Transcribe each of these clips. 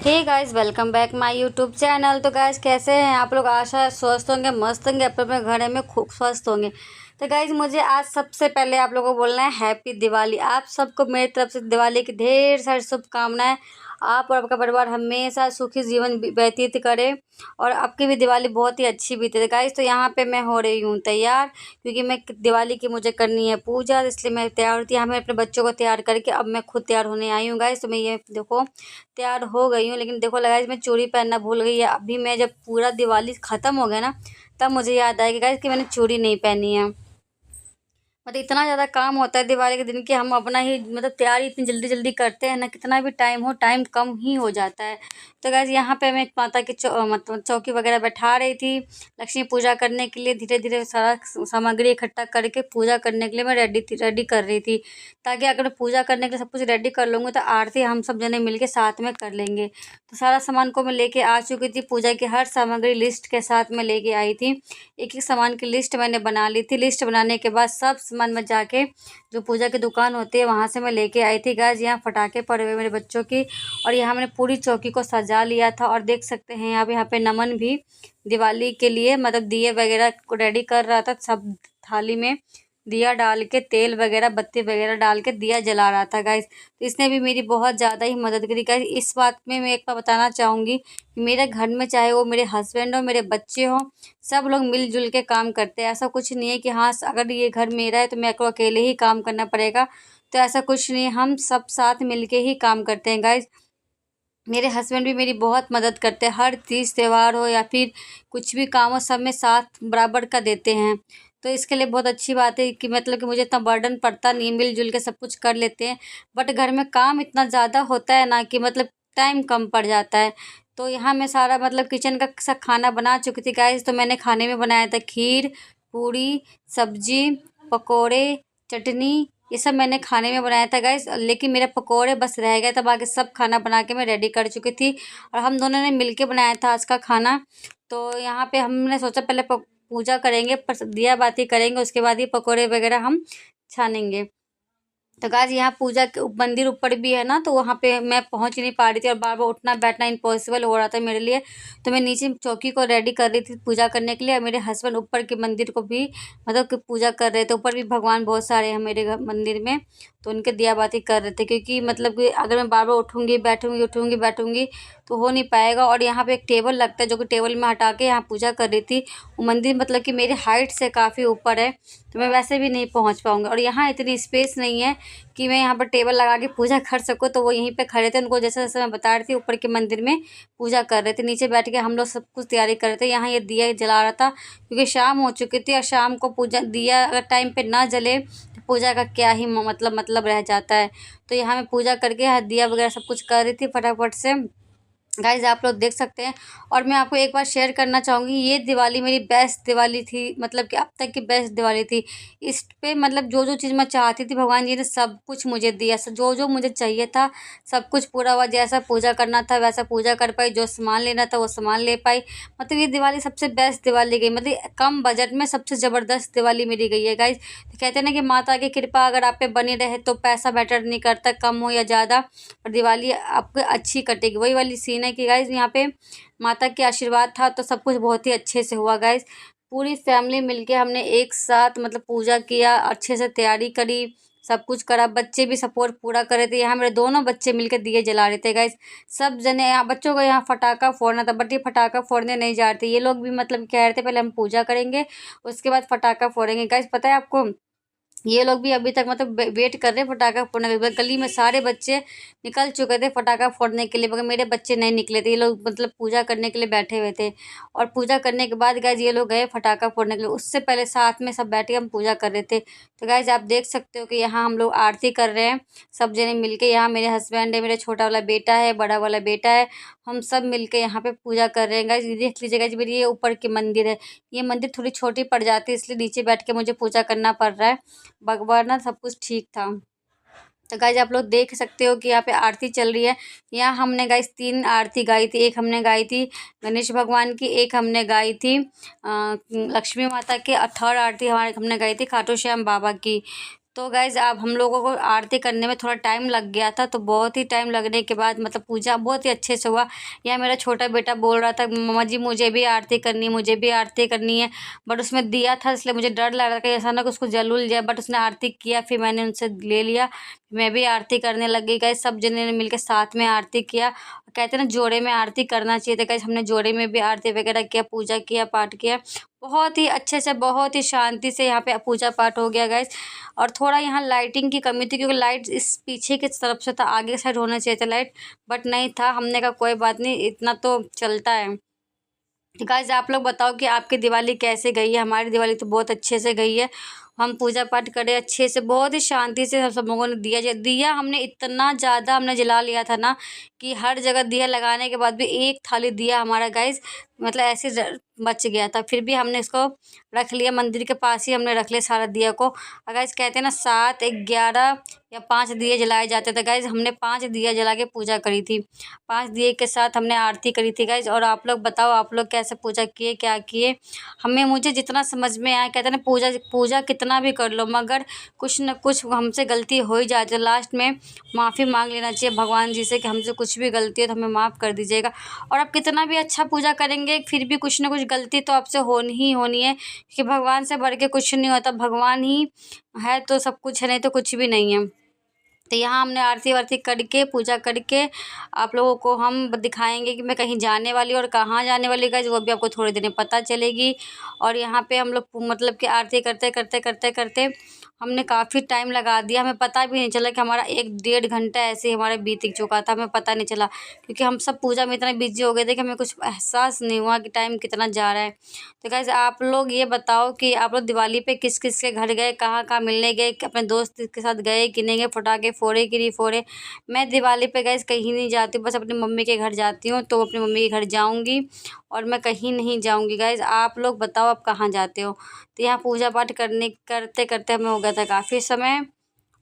Hey guys, welcome back my YouTube channel. तो guys, कैसे हैं आप लोग? आशा है स्वस्थ होंगे, मस्त होंगे, अपने अपने घर में खूब स्वस्थ होंगे। तो गाइस, मुझे आज सबसे पहले आप लोगों को बोलना है हैप्पी दिवाली। आप सबको मेरी तरफ से दिवाली की ढेर सारी शुभकामनाएं। आप और आपका परिवार हमेशा सुखी जीवन व्यतीत करे और आपकी भी दिवाली बहुत ही अच्छी बीते। तो गाइस, तो यहाँ पे मैं हो रही हूँ तैयार, क्योंकि मैं दिवाली की मुझे करनी है पूजा, इसलिए मैं तैयार होती। यहाँ मैं अपने बच्चों को तैयार करके अब मैं खुद तैयार होने आई हूँ। गाइस, तो मैं ये देखो तैयार हो गई हूँ, लेकिन देखो गाइस, मैं चूड़ी पहनना भूल गई है। अभी मैं जब पूरा दिवाली ख़त्म हो गया ना, तब मुझे याद आया कि गाइस कि मैंने चूड़ी नहीं पहनी है। मतलब इतना ज़्यादा काम होता है दिवाली के दिन कि हम अपना ही मतलब तैयारी इतनी जल्दी जल्दी करते हैं ना, कितना भी टाइम हो, टाइम कम ही हो जाता है। तो गाइस, यहाँ पे मैं माता की मतलब चौकी वगैरह बैठा रही थी लक्ष्मी पूजा करने के लिए। धीरे धीरे सारा सामग्री इकट्ठा करके पूजा करने के लिए मैं रेडी कर रही थी, ताकि अगर पूजा करने के लिए सब कुछ रेडी कर लूँगी तो आरती हम सब जने मिल के साथ में कर लेंगे। तो सारा सामान को मैं लेके आ चुकी थी, पूजा की हर सामग्री लिस्ट के साथ में लेके आई थी। एक एक सामान की लिस्ट मैंने बना ली थी। लिस्ट बनाने के बाद सब सामान में जाके जो पूजा की दुकान होती है वहाँ से मैं लेके आई थी। गाइस, यहाँ पटाखे पड़े हुए मेरे बच्चों की, और यहाँ मैंने पूरी चौकी को सजा लिया था। और देख सकते हैं यहाँ पे नमन भी दिवाली के लिए मतलब दिए वगैरह को रेडी कर रहा था। सब थाली में दिया डाल के, तेल वगैरह बत्ती वगैरह डाल के दिया जला रहा था। गाइस, तो इसने भी मेरी बहुत ज़्यादा ही मदद करी। गाइस, इस बात में मैं एक बार बताना चाहूँगी कि मेरे घर में चाहे वो मेरे हस्बैंड हो, मेरे बच्चे हों, सब लोग मिलजुल के काम करते हैं। ऐसा कुछ नहीं है कि हाँ अगर ये घर मेरा है तो मेरे को अकेले ही काम करना पड़ेगा, तो ऐसा कुछ नहीं है। हम सब साथ मिल के ही काम करते हैं। गाइस, मेरे हस्बैंड भी मेरी बहुत मदद करते हैं। हर तीज त्यौहार हो या फिर कुछ भी काम हो, सब में साथ बराबर का देते हैं। तो इसके लिए बहुत अच्छी बात है कि मतलब कि मुझे इतना बर्डन पड़ता नहीं, मिलजुल के सब कुछ कर लेते हैं। बट घर में काम इतना ज़्यादा होता है ना कि मतलब टाइम कम पड़ जाता है। तो यहाँ मैं सारा मतलब किचन का सब खाना बना चुकी थी। गाइस, तो मैंने खाने में बनाया था खीर, पूड़ी, सब्जी, पकोड़े, चटनी, ये सब मैंने खाने में बनाया था। गाइस, लेकिन मेरे पकोड़े बस रह गए था, बाकी सब खाना बना के मैं रेडी कर चुकी थी और हम दोनों ने मिलके बनाया था आज का खाना। तो यहाँ पे हमने सोचा पहले पूजा करेंगे, दिया बाती करेंगे, उसके बाद ही पकोड़े वगैरह हम छानेंगे। तो गाइस, यहाँ पूजा के मंदिर ऊपर भी है ना, तो वहाँ पे मैं पहुँच नहीं पा रही थी और बार बार उठना बैठना इम्पॉसिबल हो रहा था मेरे लिए। तो मैं नीचे चौकी को रेडी कर रही थी पूजा करने के लिए, और मेरे हस्बैंड ऊपर के मंदिर को भी मतलब कि पूजा कर रहे थे। ऊपर भी भगवान बहुत सारे हैं मेरे घर मंदिर में, तो उनके दिया बाती कर रहे थे, क्योंकि मतलब कि अगर मैं बार बार उठूँगी बैठूँगी तो हो नहीं पाएगा। और यहाँ पे एक टेबल लगता है, जो कि टेबल में हटा के यहाँ पूजा कर रही थी। वो मंदिर मतलब कि मेरी हाइट से काफ़ी ऊपर है, तो मैं वैसे भी नहीं पहुँच पाऊँगी। और यहाँ इतनी स्पेस नहीं है कि मैं यहाँ पर टेबल लगा के पूजा कर सकूँ। तो वो यहीं पे खड़े थे, उनको जैसे जैसे मैं बता रही थी ऊपर के मंदिर में पूजा कर रहे थे। नीचे बैठ के हम लोग सब कुछ तैयारी कर रहे थे। यहाँ ये दिया जला रहा था, क्योंकि शाम हो चुकी थी और शाम को पूजा दिया अगर टाइम पे ना जले तो पूजा का क्या ही मतलब रह जाता है। तो यहाँ मैं पूजा करके यहाँ दिया वगैरह सब कुछ कर रही थी फटाफट से। गाइज, आप लोग देख सकते हैं। और मैं आपको एक बार शेयर करना चाहूँगी, ये दिवाली मेरी बेस्ट दिवाली थी, मतलब कि अब तक की बेस्ट दिवाली थी। इस पे मतलब जो जो चीज़ मैं चाहती थी भगवान जी ने सब कुछ मुझे दिया। जो जो मुझे चाहिए था सब कुछ पूरा हुआ। जैसा पूजा करना था वैसा पूजा कर पाई, जो सामान लेना था वो सामान ले पाई। मतलब ये दिवाली सबसे बेस्ट दिवाली गई, मतलब कम बजट में सबसे ज़बरदस्त दिवाली मेरी गई है। गाइज, कहते हैं ना कि माता की कृपा अगर आप पे बनी रहे तो पैसा मैटर नहीं करता, कम हो या ज़्यादा, और दिवाली आपको अच्छी कटेगी। वही वाली सीन है कि गाइज यहाँ पे माता के आशीर्वाद था तो सब कुछ बहुत ही अच्छे से हुआ। गाइज, पूरी फैमिली मिलके हमने एक साथ मतलब पूजा किया, अच्छे से तैयारी करी, सब कुछ करा। बच्चे भी सपोर्ट पूरा कर रहे थे। यहाँ मेरे दोनों बच्चे मिलकर दिए जला रहे थे। गाइज, सब जने यहाँ बच्चों को यहाँ फटाका फोड़ना था, बट ये फटाका फोड़ने नहीं जा रहे थे। ये लोग भी मतलब कह रहे थे पहले हम पूजा करेंगे उसके बाद फटाका फोड़ेंगे। गाइज, पता है आपको, ये लोग भी अभी तक मतलब वेट कर रहे हैं फटाका फोड़ने के। गली में सारे बच्चे निकल चुके थे फटाका फोड़ने के लिए, मगर मेरे बच्चे नहीं निकले थे। ये लोग मतलब पूजा करने के लिए बैठे हुए थे, और पूजा करने के बाद गाइज ये लोग गए फटाका फोड़ने के लिए। उससे पहले साथ में सब बैठ के हम पूजा कर रहे थे। तो गाइज, आप देख सकते हो कि यहाँ हम लोग आरती कर रहे हैं सब जने मिल के। यहाँ मेरे हस्बैंड है, मेरा छोटा वाला बेटा है, बड़ा वाला बेटा है, हम सब मिल के यहाँ पे पूजा कर रहे हैं। गाइज, देख लीजिए गाइज, मेरी ये ऊपर की मंदिर है। ये मंदिर थोड़ी छोटी पड़ जाती है, इसलिए नीचे बैठ के मुझे पूजा करना पड़ रहा है। वरना सब कुछ ठीक था। तो गाइज, आप लोग देख सकते हो कि यहाँ पे आरती चल रही है। यहाँ हमने गाइज 3 आरती गाई थी। एक हमने गाई थी गणेश भगवान की, एक हमने गाई थी लक्ष्मी माता की, और थर्ड आरती हमने गाई थी खाटू श्याम बाबा की। तो गाइज़ अब हम लोगों को आरती करने में थोड़ा टाइम लग गया था, तो बहुत ही टाइम लगने के बाद मतलब पूजा बहुत ही अच्छे से हुआ। यहाँ मेरा छोटा बेटा बोल रहा था, मम्मा जी मुझे भी आरती करनी है, मुझे भी आरती करनी है। बट उसमें दिया था इसलिए मुझे डर लग रहा था कि ऐसा ना कि उसको जल उल जाए, बट उसने आरती किया, फिर मैंने उनसे ले लिया, मैं भी आरती करने लग गई। गाइज़ सब जने ने मिलके साथ में आरती किया। कहते हैं ना जोड़े में आरती करना चाहिए, तो गाइज़ हमने जोड़े में भी आरती वगैरह किया, पूजा किया, पाठ किया। बहुत ही अच्छे से, बहुत ही शांति से यहाँ पे पूजा पाठ हो गया गाइज़। और थोड़ा यहाँ लाइटिंग की कमी थी क्योंकि लाइट इस पीछे की तरफ से था, आगे साइड होना चाहिए था लाइट, बट नहीं था। हमने कहा कोई बात नहीं, इतना तो चलता है। गाइस आप लोग बताओ कि आपकी दिवाली कैसे गई है। हमारी दिवाली तो बहुत अच्छे से गई है। हम पूजा पाठ करे अच्छे से, बहुत ही शांति से सब लोगों ने दिया हमने इतना ज़्यादा हमने जला लिया था ना कि हर जगह दिया लगाने के बाद भी एक थाली दिया हमारा गाइस मतलब ऐसे बच गया था। फिर भी हमने इसको रख लिया, मंदिर के पास ही हमने रख लिया सारा दिया को। और गाइस कहते हैं ना 7, 11 या 5 दिए जलाए जाते थे गाइस, हमने 5 दिया जला के पूजा करी थी। 5 दिए के साथ हमने आरती करी थी गाइस। और आप लोग बताओ आप लोग कैसे पूजा किए, क्या किए। मुझे जितना समझ में आया, कहते हैं ना पूजा पूजा कितना भी कर लो मगर कुछ न कुछ हमसे गलती हो ही जाती है। लास्ट में माफ़ी मांग लेना चाहिए भगवान जी से कि हमसे कुछ भी गलती है तो हमें माफ़ कर दीजिएगा। और आप कितना भी अच्छा पूजा करेंगे फिर भी कुछ ना कुछ गलती तो आपसे होनी ही होनी है, कि भगवान से बढ़ के कुछ नहीं होता। भगवान ही है तो सब कुछ है, नहीं तो कुछ भी नहीं है। तो यहाँ हमने आरती वारती करके पूजा करके आप लोगों को हम दिखाएंगे कि मैं कहीं जाने वाली और कहाँ जाने वाली गाइस, वो भी आपको थोड़ी देर में पता चलेगी। और यहाँ पे हम लोग मतलब कि आरती करते करते करते करते हमने काफ़ी टाइम लगा दिया, हमें पता भी नहीं चला कि हमारा 1-1.5 घंटा ऐसे ही हमारा बीत चुका था, हमें पता नहीं चला क्योंकि हम सब पूजा में इतना बिजी हो गए थे कि हमें कुछ एहसास नहीं हुआ कि टाइम कितना जा रहा है। तो गाइस आप लोग ये बताओ कि आप लोग दिवाली पे किस किस के घर गए, कहाँ कहाँ मिलने गए, अपने दोस्त के साथ गए कि नहीं गए, पटाखे फोड़े कि नहीं फोड़े। मैं दिवाली पे गाइस कहीं नहीं जाती, बस अपनी मम्मी के घर जाती हूँ, तो अपनी मम्मी के घर जाऊँगी और मैं कहीं नहीं जाऊँगी। गाइस आप लोग बताओ आप कहाँ जाते हो। तो यहाँ पूजा पाठ करते करते हमें हो गया था काफ़ी समय,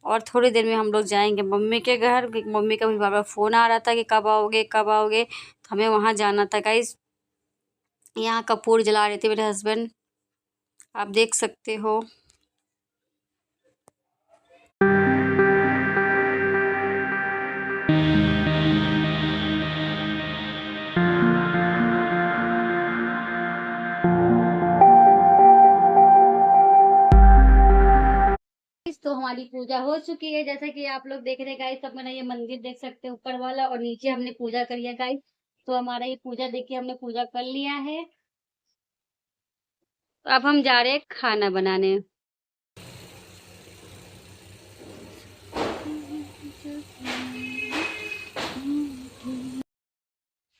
और थोड़ी देर में हम लोग जाएंगे मम्मी के घर। मम्मी का भी बार बार फ़ोन आ रहा था कि कब आओगे कब आओगे, तो हमें वहाँ जाना था गाइस। यहाँ कपूर जला रहे थे मेरे हस्बैंड, आप देख सकते हो। तो हमारी पूजा हो चुकी है, जैसा कि आप लोग देख रहे गाइस। सब मैंने ये मंदिर देख सकते हैं ऊपर वाला, और नीचे हमने पूजा करी है गाइस। तो हमारा ये पूजा देखिए हमने पूजा कर लिया है। तो अब हम जा रहे हैं खाना बनाने।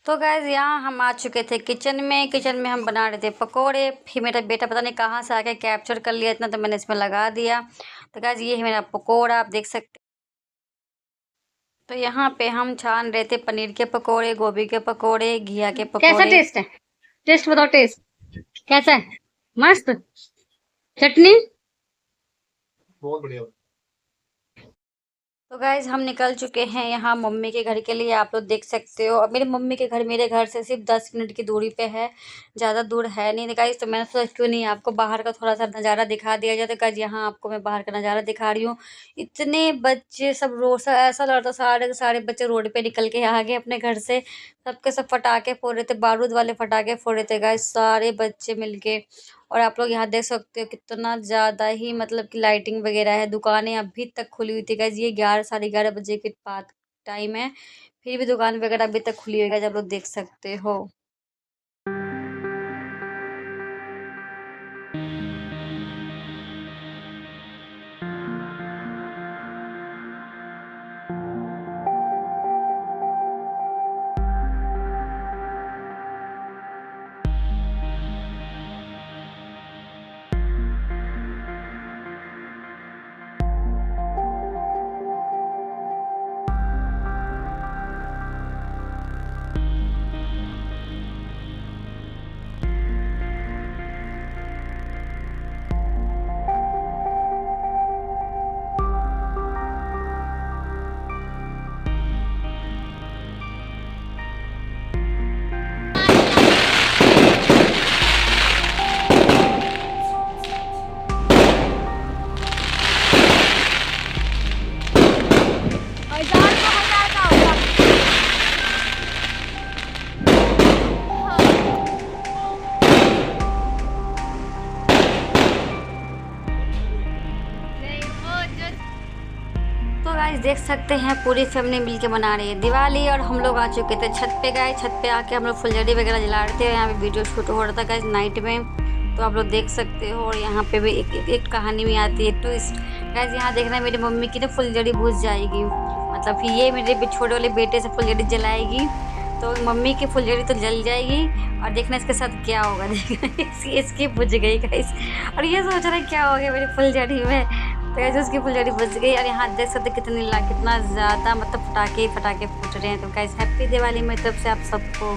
तो गैस यहाँ हम आ चुके थे किचन में हम बना रहे थे पकोड़े। फिर मेरा बेटा पता नहीं कहाँ से आके कैप्चर कर लिया इतना, तो मैंने इसमें लगा दिया। तो गैस ये है मेरा पकोड़ा, आप देख सकते। तो यहाँ पे हम छान रहे थे पनीर के पकोड़े, गोभी के पकोड़े, घिया के पकोड़े। कैसा टेस्ट है? टेस्ट बताओ, टेस्ट कैसा है? मस्त। चटनी बहुत बढ़िया। तो गाइज हम निकल चुके हैं यहाँ मम्मी के घर के लिए, आप लोग देख सकते हो। अब मेरे मम्मी के घर मेरे घर से सिर्फ 10 मिनट की दूरी पे है, ज़्यादा दूर है नहीं गाइज। तो मैंने सोचा क्यों नहीं आपको बाहर का थोड़ा सा नज़ारा दिखा दिया जाए। तो गाइज यहाँ आपको मैं बाहर का नज़ारा दिखा रही हूँ। इतने बच्चे सब रोड से, ऐसा लग रहा था सारे के सारे बच्चे रोड पे निकल के आ गए अपने घर से। सबके सब पटाखे फोड़ रहे थे, बारूद वाले पटाखे फोड़ रहे थे गाइज, सारे बच्चे मिलके। और आप लोग यहाँ देख सकते हो कितना ज़्यादा ही मतलब कि लाइटिंग वगैरह है। दुकानें अभी तक खुली हुई थी गाइज, ये 11-11:30 के बाद टाइम है, फिर भी दुकान वगैरह अभी तक खुली हुई है, आप लोग देख सकते हो। देख सकते हैं पूरी फैमिली मिलके मना रही है दिवाली। और हम लोग आ चुके थे छत पे गए, छत पे आके हम लोग फुलझड़ी वगैरह जला रहे थे। यहाँ पे वीडियो शूट हो रहा था गाइस नाइट में, तो आप लोग देख सकते हो। और यहाँ पे भी एक कहानी भी आती है ट्विस्ट गाइस। यहाँ देखना मेरी मम्मी की ना फुलझड़ी बुझ जाएगी, मतलब कि ये मेरे छोटे वाले बेटे से फुलझड़ी जलाएगी तो मम्मी की फुलझड़ी तो जल जाएगी। और देखना इसके साथ क्या होगा, देखना इसकी बुझ गई गाइस। और ये सोच रहा है क्या हो गया मेरी फुलझड़ी में, तो गाइस उसकी फुलझड़ी बुझ गई। और यहाँ देख सकते कितना ज़्यादा मतलब पटाखे फूट रहे हैं। तो गाइस हैप्पी दिवाली मेरी तरफ से आप सबको।